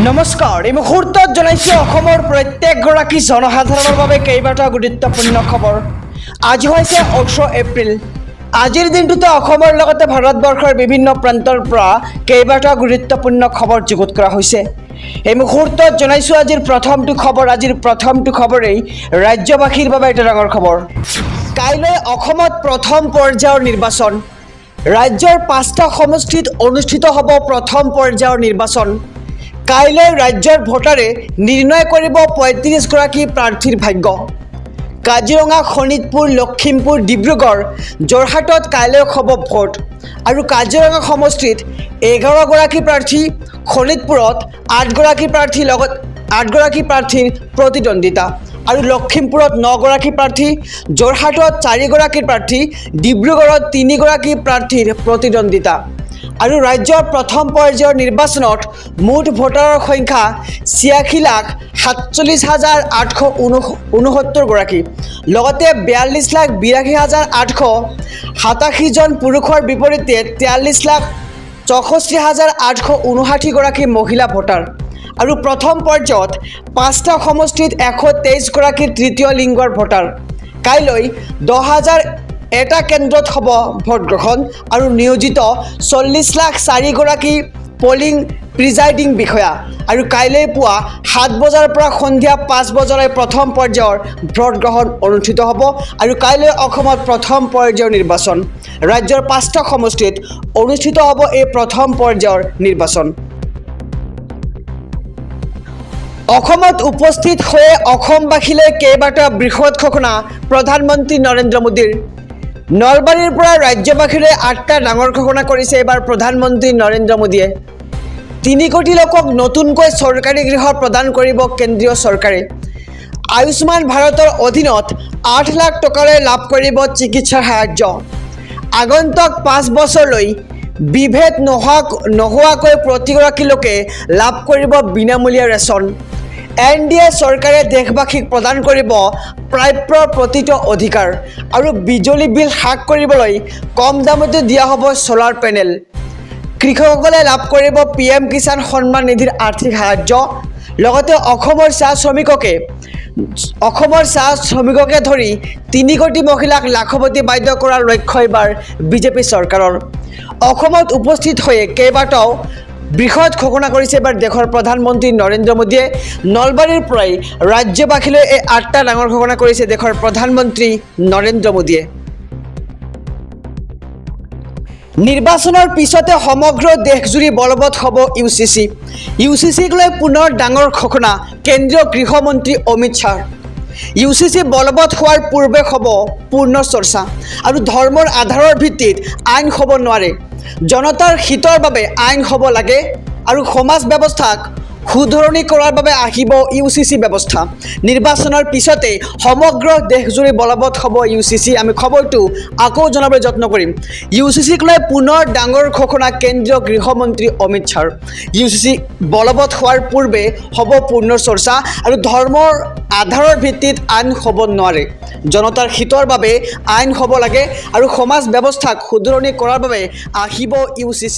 নমস্কাৰ এই মুহূৰ্তত জনাইছো অসমৰ প্ৰত্যেকগৰাকী জনসাধাৰণৰ বাবে কেইবাটাও গুৰুত্বপূৰ্ণ খবৰ। আজি হৈছে 18 এপ্ৰিল। আজিৰ দিনটোতে অসমৰ লগতে ভাৰতবৰ্ষৰ বিভিন্ন প্ৰান্তৰ পৰা কেইবাটাও গুৰুত্বপূৰ্ণ খবৰ যুগুত কৰা হৈছে। এই মুহূৰ্তত জনাইছো আজিৰ প্ৰথমটো খবৰেই ৰাজ্যবাসীৰ বাবে এটা ডাঙৰ খবৰ। কাইলৈ অসমত প্ৰথম পৰ্যায়ৰ নিৰ্বাচন। ৰাজ্যৰ 5টা সমষ্টিত অনুষ্ঠিত হ'ব প্ৰথম পৰ্যায়ৰ নিৰ্বাচন। কাইলৈ ৰাজ্যৰ ভোটাৰে নিৰ্ণয় কৰিব 35গৰাকী প্ৰাৰ্থীৰ ভাগ্য। কাজিৰঙা, শোণিতপুৰ, লখিমপুৰ, ডিব্ৰুগড়, যোৰহাটত কাইলৈ হ'ব ভোট। আৰু কাজিৰঙা সমষ্টিত 11গৰাকী প্ৰাৰ্থী, শোণিতপুৰত 8গৰাকী প্ৰাৰ্থীৰ প্ৰতিদ্বন্দ্বিতা। আৰু লখিমপুৰত 9গৰাকী প্ৰাৰ্থী, যোৰহাটত 4গৰাকী প্ৰাৰ্থী, ডিব্ৰুগড়ত 3গৰাকী প্ৰাৰ্থীৰ প্ৰতিদ্বন্দ্বিতা। আৰু ৰাজ্যৰ প্ৰথম পৰ্যায়ৰ নিৰ্বাচনত মুঠ ভোটাৰৰ সংখ্যা 86,47,869 গৰাকী। লগতে 42,82,887 জন পুৰুষৰ বিপৰীতে 43,64,859 গৰাকী মহিলা ভোটাৰ। আৰু প্ৰথম পৰ্যায়ত 5টা সমষ্টিত 123গৰাকী তৃতীয় লিংগৰ ভোটাৰ। কাইলৈ 10,001টা কেন্দ্ৰত হ'ব ভোট গ্ৰহণ আৰু নিয়োজিত 40,04,000গৰাকী পলিং প্ৰিজাইডিং বিষয়া। আৰু কাইলৈ পুৱা 7 বজাৰ পৰা সন্ধিয়া 5 বজালৈ প্ৰথম পৰ্যায়ৰ ভোট গ্ৰহণ অনুষ্ঠিত হ'ব। আৰু কাইলৈ অসমত প্ৰথম পৰ্যায়ৰ নিৰ্বাচন। ৰাজ্যৰ 5টা সমষ্টিত অনুষ্ঠিত হ'ব এই প্ৰথম পৰ্যায়ৰ নিৰ্বাচন। অসমত উপস্থিত হৈ অসমবাসীলৈ কেইবাটাও বৃহৎ ঘোষণা প্ৰধানমন্ত্ৰী নৰেন্দ্ৰ মোদীৰ। নলবাৰীৰ পৰা ৰাজ্যবাসীলৈ 8টা ডাঙৰ ঘোষণা কৰিছে এইবাৰ প্ৰধানমন্ত্ৰী নৰেন্দ্ৰ মোদীয়ে। 3 কোটি লোকক নতুনকৈ চৰকাৰী গৃহ প্ৰদান কৰিব কেন্দ্ৰীয় চৰকাৰে। আয়ুষ্মান ভাৰতৰ অধীনত 8 লাখ টকালৈ লাভ কৰিব চিকিৎসাৰ সাহায্য। আগন্তুক 5 বছৰলৈ বিভেদ নোহোৱাকৈ প্ৰতিগৰাকী লোকে লাভ কৰিব বিনামূলীয়া ৰেচন। NDA চৰকাৰে দেশবাসীক প্ৰদান কৰিব প্ৰাপ্য প্ৰতিটো অধিকাৰ। আৰু বিজুলী বিল হ্ৰাস কৰিবলৈ কম দামতে দিয়া হ'ব ছ'লাৰ পেনেল। কৃষকসকলে লাভ কৰিব PM কিষাণ সন্মান নিধিৰ আৰ্থিক সাহায্য। লগতে অসমৰ চাহ শ্ৰমিককে ধৰি 3 কোটি মহিলাক লাখপতি বাধ্য কৰাৰ লক্ষ্য এইবাৰ বিজেপি চৰকাৰৰ। অসমত উপস্থিত হৈ কেইবাটাও বৃহৎ ঘোষণা কৰিছে এইবাৰ দেশৰ প্ৰধানমন্ত্ৰী নৰেন্দ্ৰ মোদীয়ে। নলবাৰীৰ পৰাই ৰাজ্যবাসীলৈ এই 8টা ডাঙৰ ঘোষণা কৰিছে দেশৰ প্ৰধানমন্ত্ৰী নৰেন্দ্ৰ মোদীয়ে। নিৰ্বাচনৰ পিছতে সমগ্ৰ দেশজুৰি বলবৎ হ'ব UCC। UCCক লৈ পুনৰ ডাঙৰ ঘোষণা কেন্দ্ৰীয় গৃহমন্ত্ৰী অমিত শ্বাহ। UCC বলবৎ হোৱাৰ পূৰ্বে হ'ব পূৰ্ণ চৰ্চা। আৰু ধৰ্মৰ আধাৰৰ ভিত্তিত আইন হ'ব নোৱাৰে। জনতাৰ হিতৰ বাবে আইন হ'ব লাগে। আৰু সমাজ ব্যৱস্থাক শুধৰণি কৰাৰ বাবে আহিব UCC ব্যৱস্থা। নিৰ্বাচনৰ পিছতে সমগ্ৰ দেশজুৰি বলবৎ হ'ব UCC। আমি খবৰটো আকৌ জনাবলৈ যত্ন কৰিম। UCCক লৈ পুনৰ ডাঙৰ ঘোষণা কেন্দ্ৰীয় গৃহমন্ত্ৰী অমিত শ্বাহৰ। UCC বলবৎ হোৱাৰ পূৰ্বে হ'ব পূৰ্ণ চৰ্চা। আৰু ধৰ্মৰ আধাৰৰ ভিত্তিত আইন হ'ব নোৱাৰে। জনতাৰ হিতৰ বাবে আইন হ'ব লাগে। আৰু সমাজ ব্যৱস্থাক শুধৰণি কৰাৰ বাবে আহিব UCC।